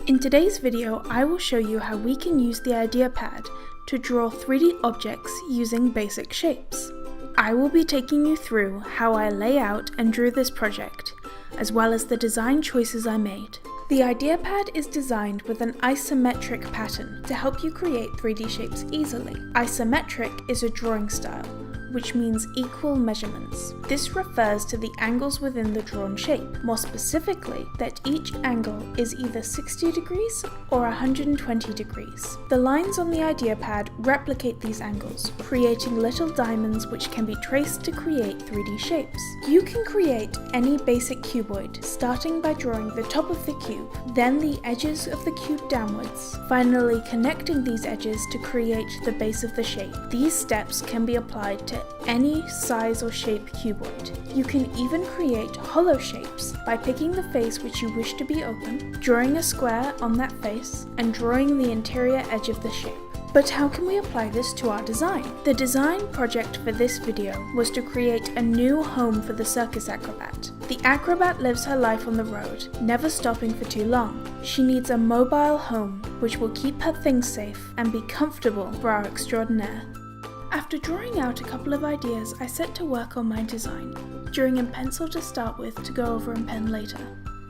In today's video, I will show you how we can use the idea pad to draw 3D objects using basic shapes. I will be taking you through how I lay out and drew this project, as well as the design choices I made. The idea pad is designed with an isometric pattern to help you create 3D shapes easily. Isometric is a drawing style, which means equal measurements. This refers to the angles within the drawn shape, more specifically that each angle is either 60 degrees or 120 degrees. The lines on the idea pad replicate these angles, creating little diamonds which can be traced to create 3D shapes. You can create any basic cuboid, starting by drawing the top of the cube, then the edges of the cube downwards, finally connecting these edges to create the base of the shape. These steps can be applied to any size or shape cuboid. You can even create hollow shapes by picking the face which you wish to be open, drawing a square on that face, and drawing the interior edge of the shape. But how can we apply this to our design? The design project for this video was to create a new home for the circus acrobat. The acrobat lives her life on the road, never stopping for too long. She needs a mobile home which will keep her things safe and be comfortable for our extraordinaire. After drawing out a couple of ideas, I set to work on my design, drawing in pencil to start with to go over in pen later.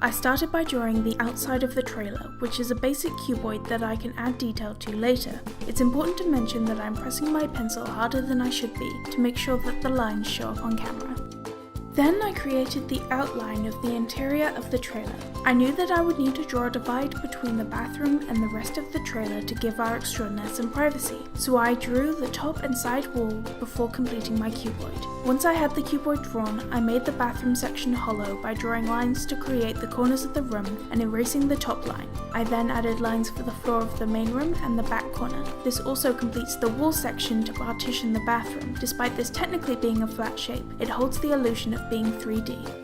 I started by drawing the outside of the trailer, which is a basic cuboid that I can add detail to later. It's important to mention that I'm pressing my pencil harder than I should be to make sure that the lines show up on camera. Then I created the outline of the interior of the trailer. I knew that I would need to draw a divide between the bathroom and the rest of the trailer to give our extraordinaire some privacy, so I drew the top and side wall before completing my cuboid. Once I had the cuboid drawn, I made the bathroom section hollow by drawing lines to create the corners of the room and erasing the top line. I then added lines for the floor of the main room and the back corner. This also completes the wall section to partition the bathroom. Despite this technically being a flat shape, it holds the illusion of being 3D.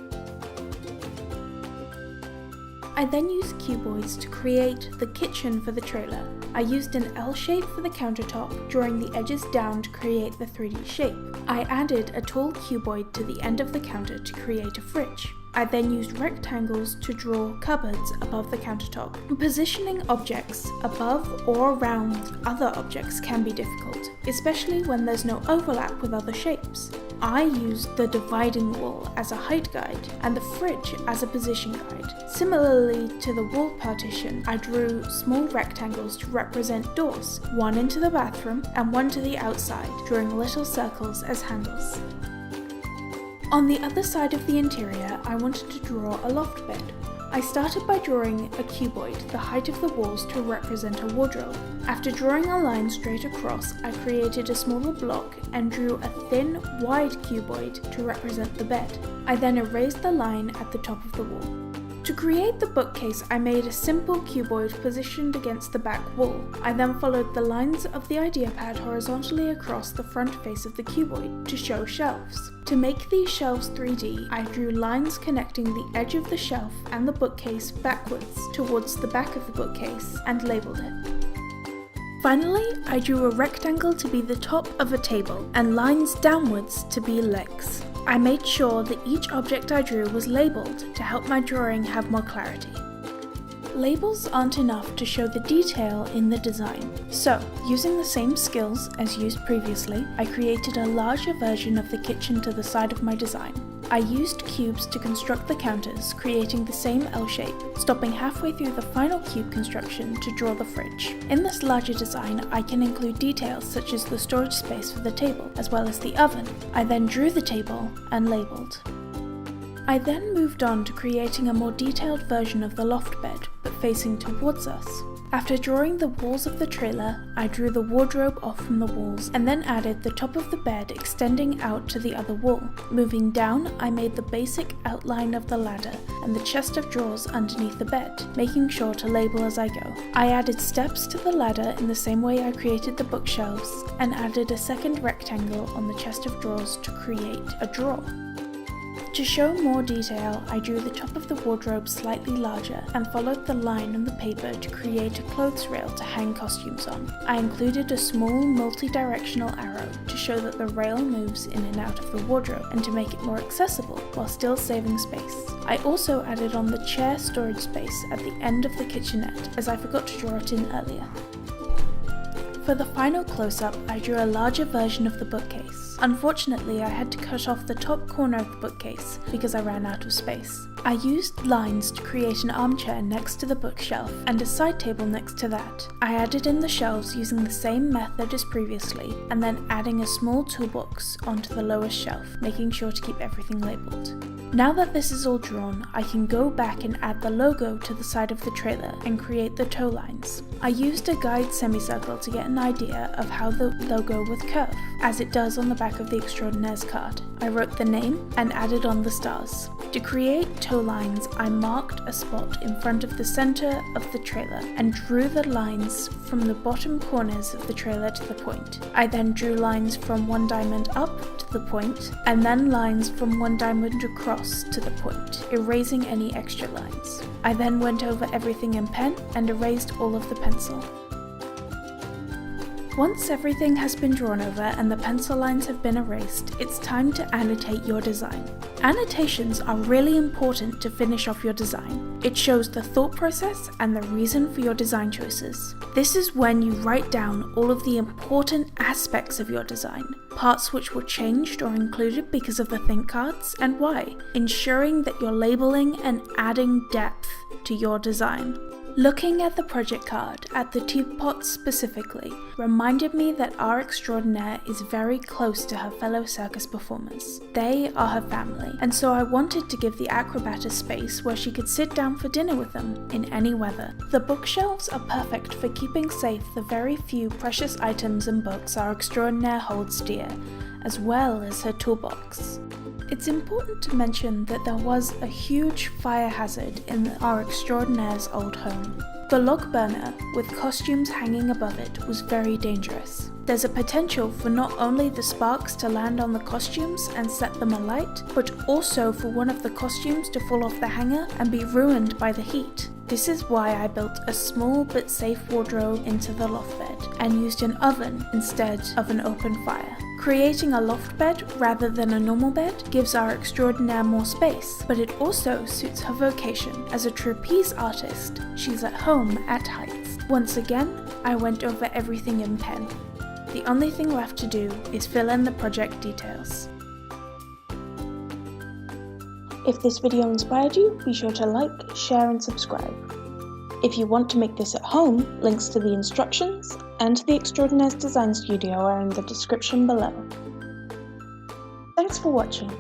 I then used cuboids to create the kitchen for the trailer. I used an L shape for the countertop, drawing the edges down to create the 3D shape. I added a tall cuboid to the end of the counter to create a fridge. I then used rectangles to draw cupboards above the countertop. Positioning objects above or around other objects can be difficult, especially when there's no overlap with other shapes. I used the dividing wall as a height guide and the fridge as a position guide. Similarly to the wall partition, I drew small rectangles to represent doors, one into the bathroom and one to the outside, drawing little circles as handles. On the other side of the interior, I wanted to draw a loft bed. I started by drawing a cuboid, the height of the walls to represent a wardrobe. After drawing a line straight across, I created a smaller block and drew a thin, wide cuboid to represent the bed. I then erased the line at the top of the wall. To create the bookcase, I made a simple cuboid positioned against the back wall. I then followed the lines of the idea pad horizontally across the front face of the cuboid to show shelves. To make these shelves 3D, I drew lines connecting the edge of the shelf and the bookcase backwards towards the back of the bookcase and labeled it. Finally, I drew a rectangle to be the top of a table and lines downwards to be legs. I made sure that each object I drew was labelled to help my drawing have more clarity. Labels aren't enough to show the detail in the design, so using the same skills as used previously, I created a larger version of the kitchen to the side of my design. I used cubes to construct the counters, creating the same L shape, stopping halfway through the final cube construction to draw the fridge. In this larger design, I can include details such as the storage space for the table, as well as the oven. I then drew the table and labelled. I then moved on to creating a more detailed version of the loft bed, but facing towards us. After drawing the walls of the trailer, I drew the wardrobe off from the walls and then added the top of the bed extending out to the other wall. Moving down, I made the basic outline of the ladder and the chest of drawers underneath the bed, making sure to label as I go. I added steps to the ladder in the same way I created the bookshelves and added a second rectangle on the chest of drawers to create a drawer. To show more detail, I drew the top of the wardrobe slightly larger and followed the line on the paper to create a clothes rail to hang costumes on. I included a small multi-directional arrow to show that the rail moves in and out of the wardrobe and to make it more accessible while still saving space. I also added on the chair storage space at the end of the kitchenette, as I forgot to draw it in earlier. For the final close-up, I drew a larger version of the bookcase. Unfortunately, I had to cut off the top corner of the bookcase because I ran out of space. I used lines to create an armchair next to the bookshelf and a side table next to that. I added in the shelves using the same method as previously, and then adding a small toolbox onto the lowest shelf, making sure to keep everything labelled. Now that this is all drawn, I can go back and add the logo to the side of the trailer and create the toe lines. I used a guide semicircle to get an idea of how the logo would curve, as it does on the back of the Extraordinaires card. I wrote the name and added on the stars. To create toe lines, I marked a spot in front of the center of the trailer and drew the lines from the bottom corners of the trailer to the point. I then drew lines from one diamond up to the point, and then lines from one diamond across to the point, erasing any extra lines. I then went over everything in pen and erased all of the pencil. Once everything has been drawn over and the pencil lines have been erased, it's time to annotate your design. Annotations are really important to finish off your design. It shows the thought process and the reason for your design choices. This is when you write down all of the important aspects of your design, parts which were changed or included because of the think cards, and why, ensuring that you're labeling and adding depth to your design. Looking at the project card, at the teapot specifically, reminded me that our extraordinaire is very close to her fellow circus performers. They are her family, and so I wanted to give the acrobat a space where she could sit down for dinner with them, in any weather. The bookshelves are perfect for keeping safe the very few precious items and books our extraordinaire holds dear, as well as her toolbox. It's important to mention that there was a huge fire hazard in our extraordinaire's old home. The log burner, with costumes hanging above it, was very dangerous. There's a potential for not only the sparks to land on the costumes and set them alight, but also for one of the costumes to fall off the hanger and be ruined by the heat. This is why I built a small but safe wardrobe into the loft bed and used an oven instead of an open fire. Creating a loft bed rather than a normal bed gives our extraordinaire more space, but it also suits her vocation. As a trapeze artist, she's at home at heights. Once again, I went over everything in pen. The only thing left to do is fill in the project details. If this video inspired you, be sure to like, share and subscribe. If you want to make this at home, links to the instructions and to the Extraordinaires Design Studio are in the description below. Thanks for watching.